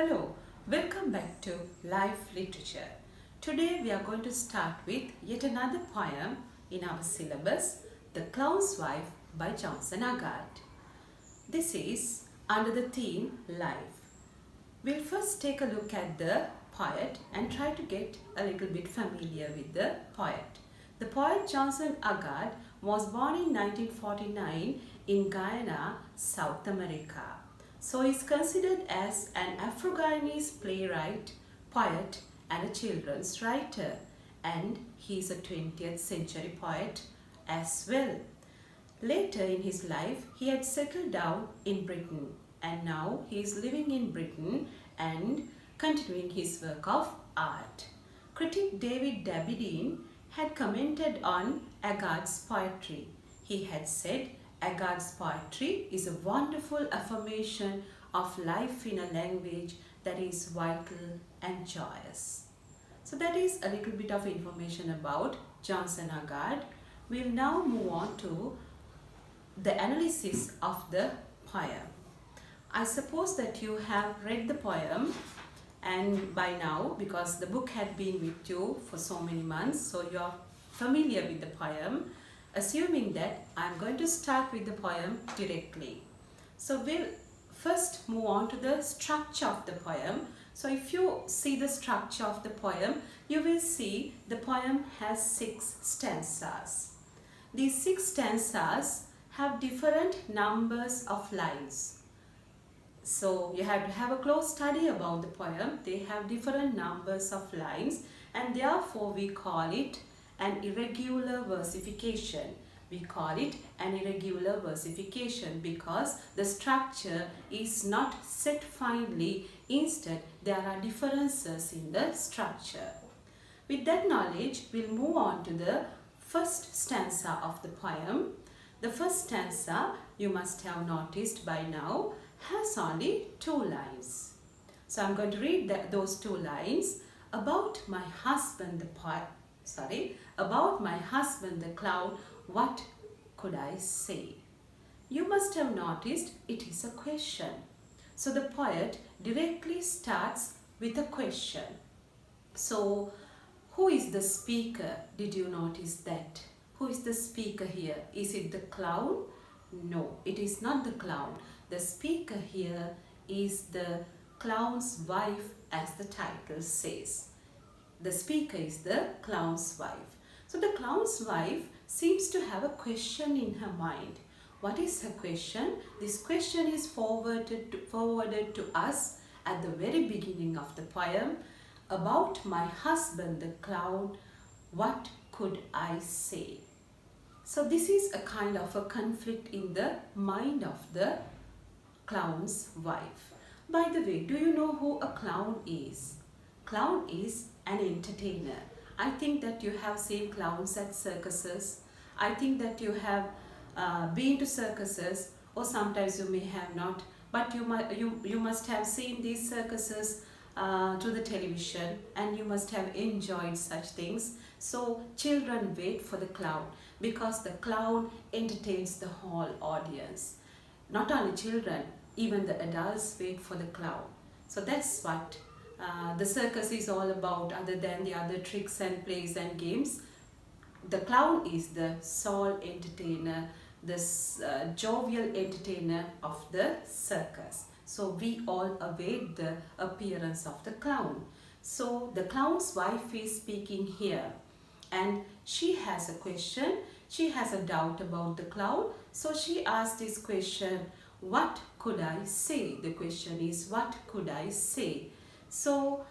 Hello, welcome back to Life Literature. Today we are going to start with yet another poem in our syllabus, The Clown's Wife by Johnson Agard. This is under the theme Life. We'll first take a look at the poet and try to get a little bit familiar with the poet. The poet Johnson Agard was born in 1949 in Guyana, South America. So he is considered as an Afro-Guyanese playwright, poet and a children's writer, and he is a 20th century poet as well. Later in his life, he had settled down in Britain, and now he is living in Britain and continuing his work of art. Critic David Dabydeen had commented on Agard's poetry. He had said, Agard's poetry is a wonderful affirmation of life in a language that is vital and joyous. So that is a little bit of information about Johnson Agard. We'll now move on to the analysis of the poem. I suppose that you have read the poem and by now, because the book had been with you for so many months, so you are familiar with the poem. Assuming that, I'm going to start with the poem directly. So we'll first move on to the structure of the poem. So if you see the structure of the poem, you will see the poem has 6 stanzas. These 6 stanzas have different numbers of lines. So you have to have a close study about the poem. They have different numbers of lines, and therefore we call it an irregular versification. We call it an irregular versification because the structure is not set finely. Instead, there are differences in the structure. With that knowledge, we'll move on to the first stanza of the poem. The first stanza, you must have noticed by now, has only 2 lines. So I'm going to read those 2 lines. About my husband, about my husband the clown, what could I say? You must have noticed it is a question. So the poet directly starts with a question. So who is the speaker? Did you notice that? Who is the speaker here? Is it the clown? No, it is not the clown. The speaker here is the clown's wife, as the title says. The speaker is the clown's wife. So the clown's wife seems to have a question in her mind. What is her question? This question is forwarded to us at the very beginning of the poem. About my husband the clown, what could I say? So this is a kind of a conflict in the mind of the clown's wife. By the way, do you know who a clown is? Clown is an entertainer. I think that you have seen clowns at circuses. I think that you have been to circuses, or sometimes you may have not, but you must have seen these circuses to the television, and you must have enjoyed such things. So children wait for the clown because the clown entertains the whole audience. Not only children, even the adults wait for the clown. So that's what the circus is all about, other than the other tricks and plays and games. The clown is the sole entertainer, the jovial entertainer of the circus. So we all await the appearance of the clown. So the clown's wife is speaking here, and she has a question. She has a doubt about the clown. So she asked this question, what could I say? The question is, what could I say? So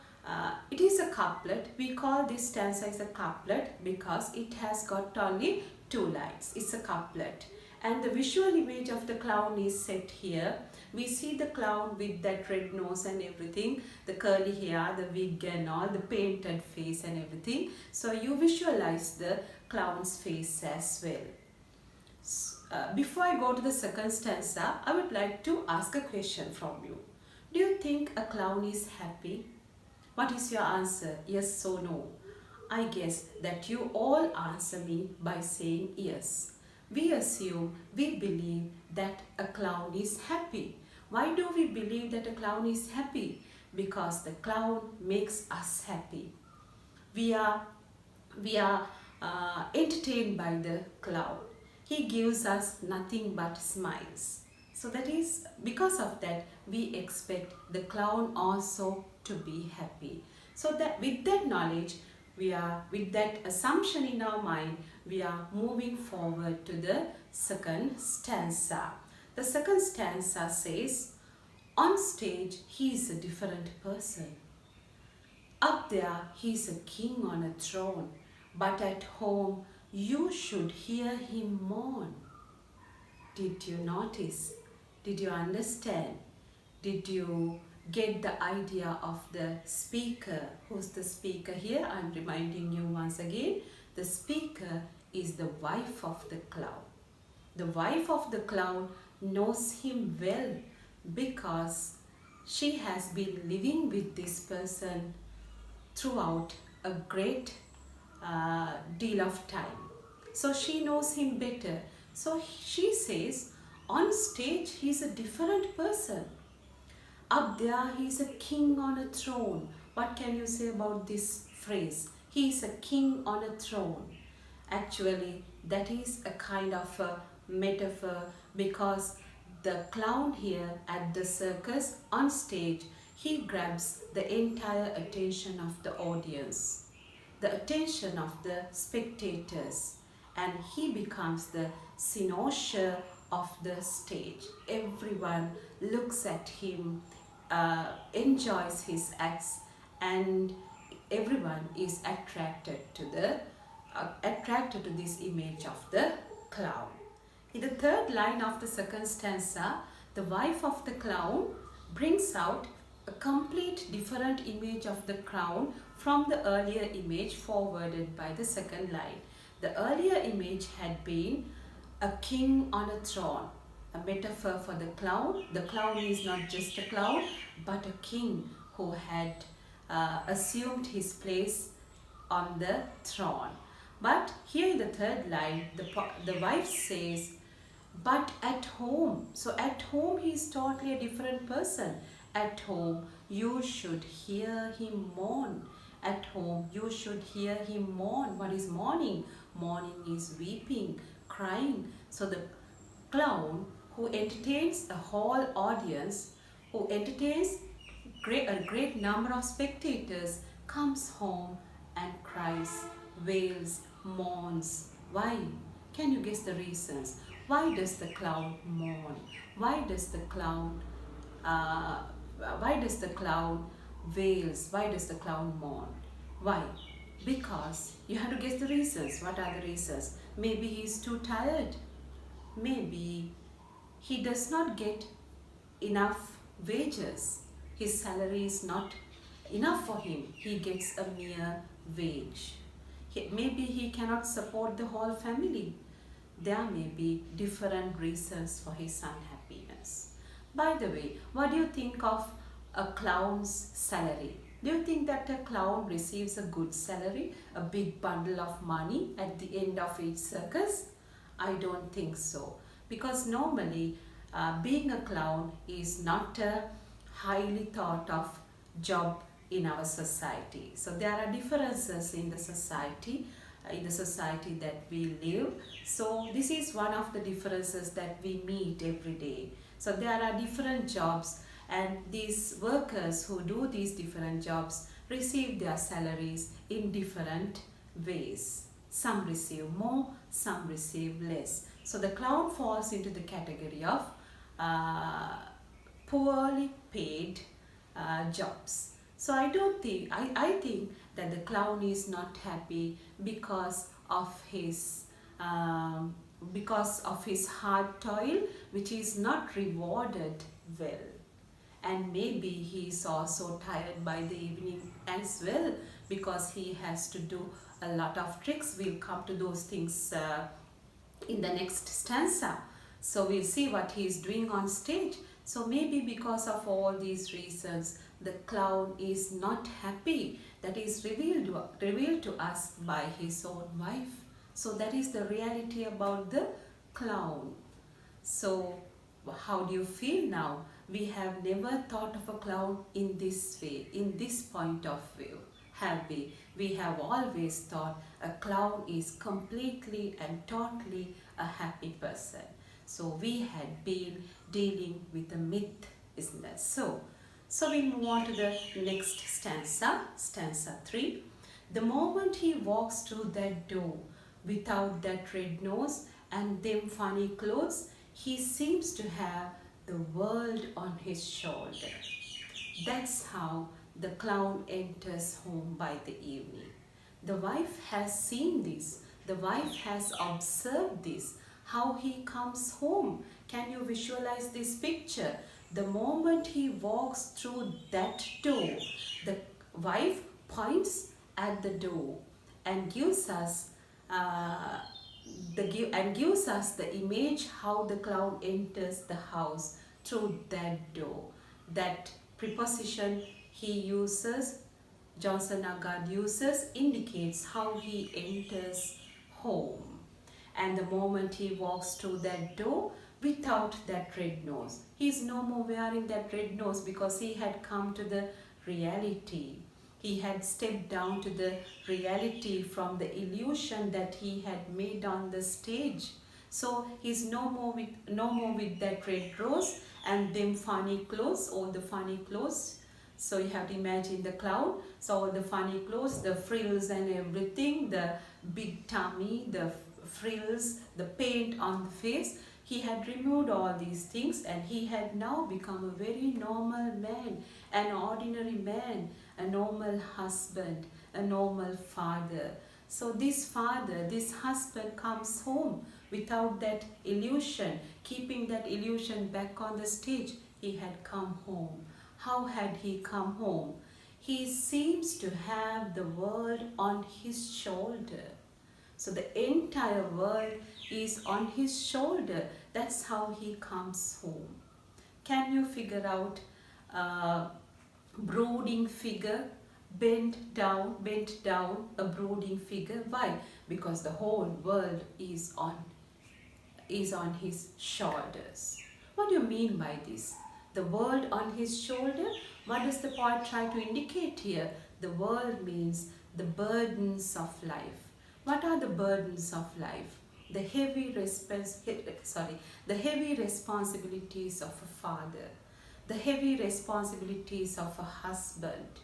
it is a couplet. We call this stanza as a couplet because it has got only 2 lines. It's a couplet. And the visual image of the clown is set here. We see the clown with that red nose and everything, the curly hair, the wig and all, the painted face and everything. So you visualize the clown's face as well. Before I go to the second stanza, I would like to ask a question from you. Do you think a clown is happy? What is your answer? Yes or no? I guess that you all answer me by saying yes. We assume, we believe that a clown is happy. Why do we believe that a clown is happy? because the clown makes us happy. We are we are entertained by the clown. He gives us nothing but smiles. So that is because of that we expect the clown also to be happy. So that with that knowledge, we are with that assumption in our mind, we are moving forward to the second stanza. The second stanza says, on stage he is a different person. Up there, he's a king on a throne, but at home, you should hear him mourn. Did you notice? Did you understand? Did you get the idea of the speaker? Who's the speaker here? I'm reminding you once again. The speaker is the wife of the clown. The wife of the clown knows him well because she has been living with this person throughout a great deal of time. So she knows him better. So she says, on stage he's a different person. Up there he's a king on a throne. What can you say about this phrase? He is a king on a throne. Actually, that is a kind of a metaphor because the clown here at the circus on stage, he grabs the entire attention of the audience, the attention of the spectators, and he becomes the cynosure of the stage. Everyone looks at him, enjoys his acts, and everyone is attracted to this image of the clown. In the third line of the second stanza, the wife of the clown brings out a complete different image of the clown from the earlier image forwarded by the second line. The earlier image had been a king on a throne, a metaphor for the clown. The clown is not just a clown, but a king who had assumed his place on the throne. But here in the third line, the wife says, but at home. So at home he is totally a different person. At home you should hear him mourn. At home you should hear him mourn. What is mourning? Mourning is weeping, crying. So the clown who entertains a whole audience, who entertains a great number of spectators, comes home and cries, wails, mourns. Why? Can you guess the reasons? Why does the clown mourn? Why does the clown wails? Why does the clown mourn? Why? Because you have to guess the reasons. What are the reasons? Maybe he is too tired. Maybe he does not get enough wages. His salary is not enough for him. He gets a mere wage. Maybe he cannot support the whole family. There may be different reasons for his unhappiness. By the way, what do you think of a clown's salary? Do you think that a clown receives a good salary, a big bundle of money at the end of each circus? I don't think so. Because normally, being a clown is not a highly thought of job in our society. So there are differences in the society that we live. So this is one of the differences that we meet every day. So there are different jobs, and these workers who do these different jobs receive their salaries in different ways. Some receive more, some receive less. So the clown falls into the category of poorly paid jobs. So I think that the clown is not happy because of his hard toil, which is not rewarded well. And maybe he is also tired by the evening as well because he has to do a lot of tricks. We'll come to those things in the next stanza. So we'll see what he is doing on stage. So maybe because of all these reasons, the clown is not happy. That is revealed to us by his own wife. So that is the reality about the clown. So how do you feel now We have never thought of a clown in this way, in this point of view, have we? We have always thought a clown is completely and totally a happy person. So we had been dealing with a myth, isn't it? So we move on to the next stanza, stanza 3. The moment he walks through that door without that red nose and them funny clothes, he seems to have the world on his shoulder. That's how the clown enters home by the evening. The wife has seen this. The wife has observed this. How he comes home. Can you visualize this picture? The moment he walks through that door, the wife points at the door and gives us the image how the clown enters the house through that door. That preposition he uses, Johnson Agard uses, indicates how he enters home. And the moment he walks through that door without that red nose, he is no more wearing that red nose because he had come to the reality. He had stepped down to the reality from the illusion that he had made on the stage. So he's no more with that red rose and them funny clothes, all the funny clothes. So you have to imagine the clown. So all the funny clothes, the frills and everything, the big tummy, the frills, the paint on the face. He had removed all these things and he had now become a very normal man, an ordinary man, a normal husband, a normal father. So this father, this husband comes home without that illusion, keeping that illusion back on the stage. He had come home. How had he come home? He seems to have the world on his shoulder. So the entire world is on his shoulder. That's how he comes home. Can you figure out brooding figure, bent down, a brooding figure? Why? Because the whole world is on his shoulders. What do you mean by this? The world on his shoulder? What does the poet try to indicate here? The world means the burdens of life. What are the burdens of life? The heavy responsibilities of a father, the heavy responsibilities of a husband.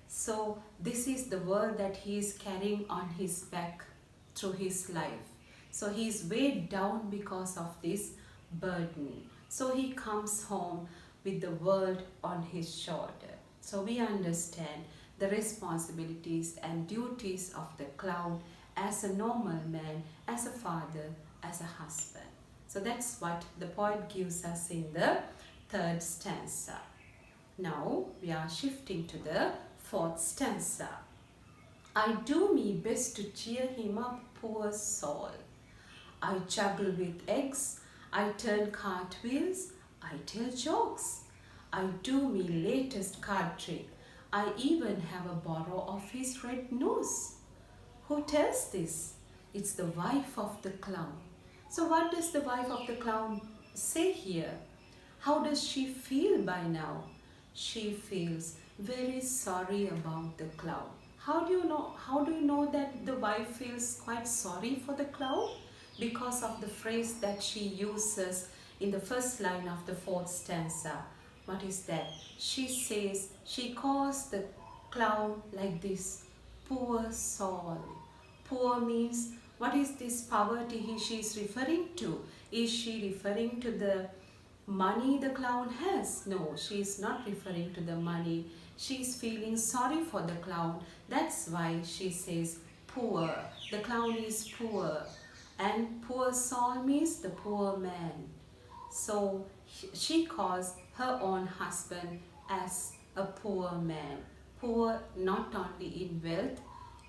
So this is the world that he is carrying on his back through his life. So he is weighed down because of this burden. So he comes home with the world on his shoulder. So we understand the responsibilities and duties of the clown as a normal man, as a father, as a husband. So that's what the poet gives us in the third stanza. Now we are shifting to the fourth stanza. I do me best to cheer him up, poor soul. I juggle with eggs, I turn cartwheels, I tell jokes. I do me latest card trick, I even have a borrow of his red nose. Who tells this? It's the wife of the clown. So what does the wife of the clown say here? How does she feel by now? She feels very sorry about the clown. How do you know that the wife feels quite sorry for the clown? Because of the phrase that she uses in the first line of the fourth stanza. What is that? She says, she calls the clown like this, poor soul. Poor means, what is this poverty she is referring to? Is she referring to the money the clown has? No, she is not referring to the money. She is feeling sorry for the clown. That's why she says poor. The clown is poor. And poor soul means the poor man. So she calls her own husband as a poor man. Poor not only in wealth,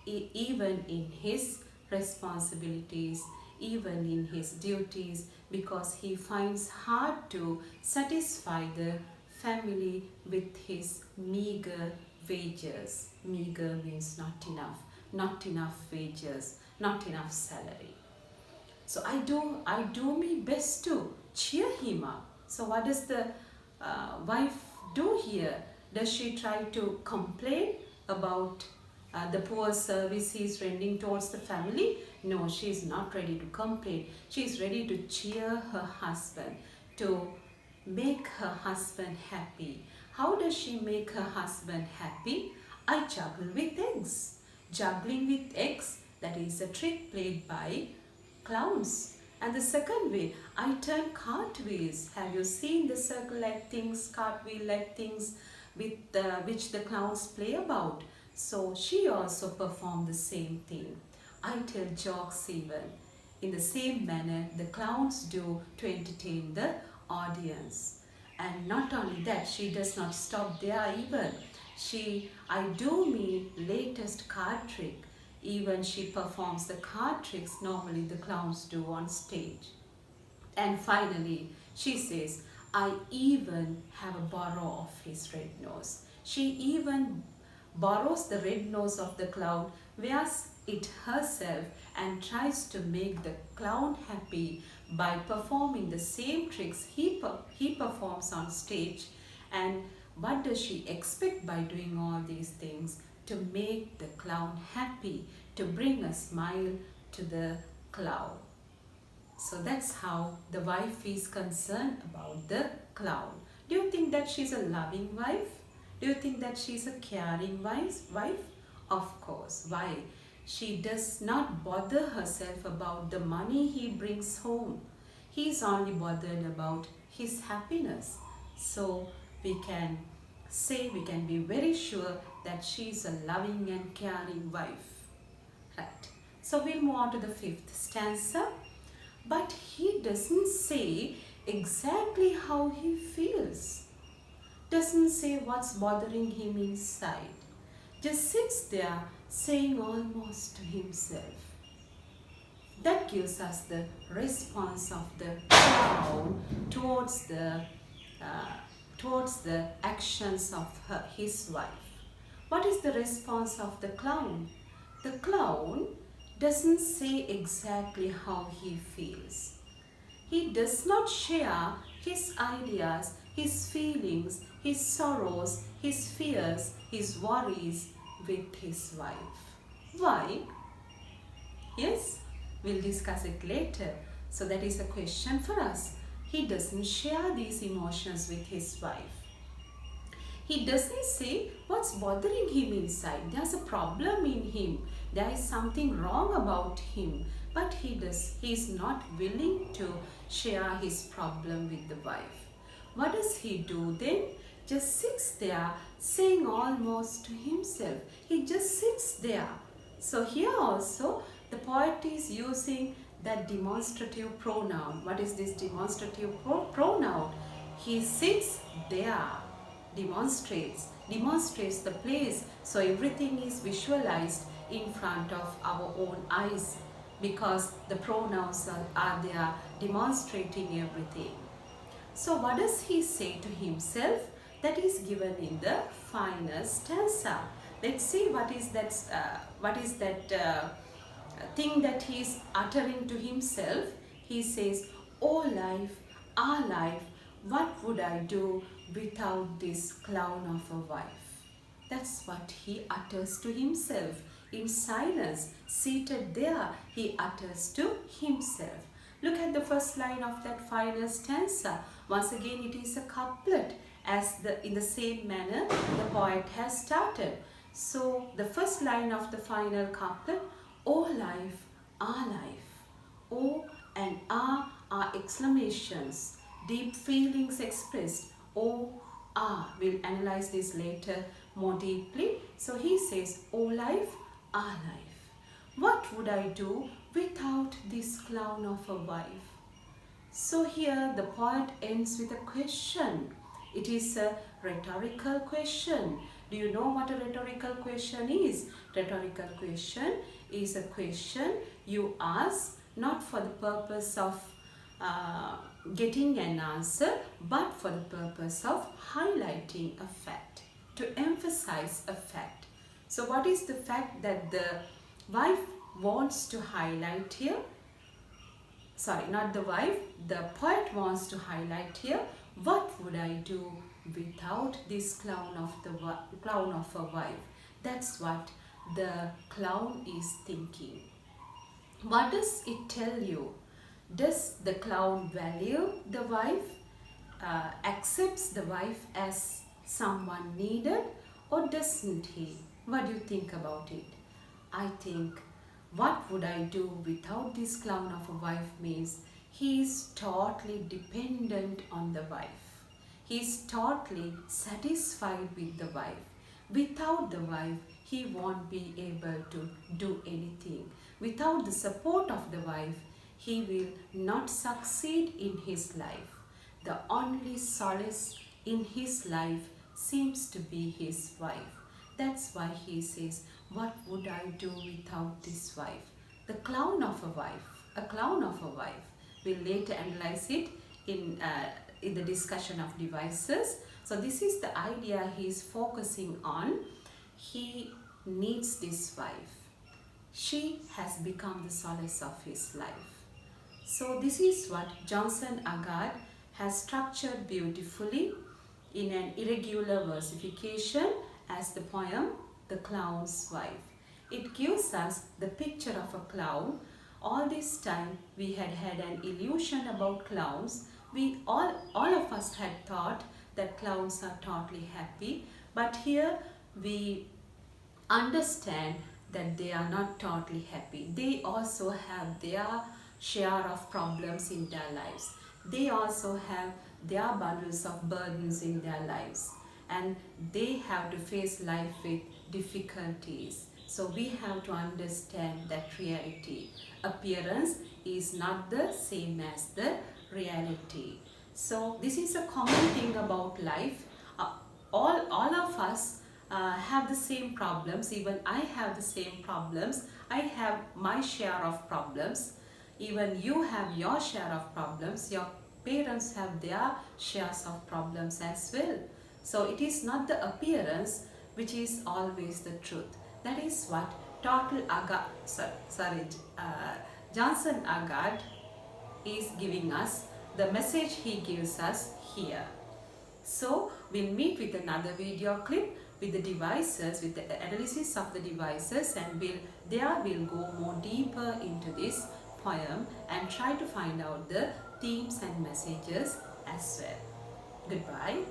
even in his responsibilities, even in his duties, because he finds hard to satisfy the family with his meager wages. Meager means not enough wages, not enough salary. So I do my best to cheer him up. So what does the wife do here? Does she try to complain about the poor service he is rendering towards the family? No, she is not ready to complain. She is ready to cheer her husband, to make her husband happy. How does she make her husband happy? I juggle with eggs. Juggling with eggs, that is a trick played by clowns. And the second way, I turn cartwheels. Have you seen the circle-like things, cartwheel-like things with which the clowns play about? So she also performed the same thing. I tell jokes even. In the same manner, the clowns do to entertain the audience. And not only that, she does not stop there even. I do me latest card trick. Even she performs the card tricks normally the clowns do on stage. And finally, she says, I even have a borrow of his red nose. She even borrows the red nose of the clown, wears it herself and tries to make the clown happy by performing the same tricks he performs on stage. And what does she expect by doing all these things? To make the clown happy, to bring a smile to the clown. So that's how the wife is concerned about the clown. Do you think that she's a loving wife? Do you think that she's a caring wife? Of course. Why? She does not bother herself about the money he brings home. He's only bothered about his happiness. So we can be very sure that she's a loving and caring wife. Right. So we'll move on to the fifth stanza. But he doesn't say exactly how he feels. Doesn't say what's bothering him inside. Just sits there saying almost to himself. That gives us the response of the clown towards the actions of his wife. What is the response of the clown? The clown doesn't say exactly how he feels. He does not share his ideas, his feelings, his sorrows, his fears, his worries with his wife. Why? Yes, we'll discuss it later. So that is a question for us. He doesn't share these emotions with his wife. He doesn't say what's bothering him inside. There's a problem in him. There is something wrong about him. But he is not willing to share his problem with the wife. What does he do then? Just sits there saying almost to himself. He just sits there. So here also the poet is using that demonstrative pronoun. What is this demonstrative pronoun? He sits there, demonstrates the place. So everything is visualized in front of our own eyes because the pronouns are there demonstrating everything. So what does he say to himself? That is given in the final stanza. Let's see what is that thing that he is uttering to himself. He says, "Oh life, our life, what would I do without this clown of a wife?" That's what he utters to himself. In silence, seated there, he utters to himself. Look at the first line of that final stanza. Once again, it is a couplet in the same manner the poet has started. So the first line of the final couplet, "Oh life, our life." "Oh" and "ah" are exclamations, deep feelings expressed. "Oh, ah." We'll analyze this later more deeply. So he says, "Oh life, our life. What would I do without this clown of a wife?" So here the poet ends with a question. It is a rhetorical question. Do you know what a rhetorical question is? Rhetorical question is a question you ask not for the purpose of getting an answer, but for the purpose of highlighting a fact, to emphasize a fact. So what is the fact that the wife wants to highlight here? Sorry, not the wife. The poet wants to highlight here. What would I do without this clown of a wife? That's what the clown is thinking. What does it tell you? Does the clown value the wife, accepts the wife as someone needed, or doesn't he? What do you think about it? I think, what would I do without this clown of a wife means he is totally dependent on the wife. He is totally satisfied with the wife. Without the wife, he won't be able to do anything. Without the support of the wife, he will not succeed in his life. The only solace in his life seems to be his wife. That's why he says, what would I do without this wife? The clown of a wife, a clown of a wife. We'll later analyze it in the discussion of devices. So this is the idea he is focusing on. He needs this wife. She has become the solace of his life. So this is what Johnson Agard has structured beautifully in an irregular versification as the poem The Clown's Wife. It gives us the picture of a clown. All this time we had an illusion about clowns. All of us had thought that clowns are totally happy, but here we understand that they are not totally happy. They also have their share of problems in their lives. They also have their bundles of burdens in their lives, and they have to face life with difficulties. So we have to understand that reality. Appearance is not the same as the reality. So this is a common thing about life. All of us have the same problems. Even I have the same problems. I have my share of problems. Even you have your share of problems. Your parents have their shares of problems as well. So it is not the appearance which is always the truth. That is what Johnson Agard is giving us, the message he gives us here. So we'll meet with another video clip with the devices, with the analysis of the devices, and we'll go more deeper into this poem and try to find out the themes and messages as well. Goodbye.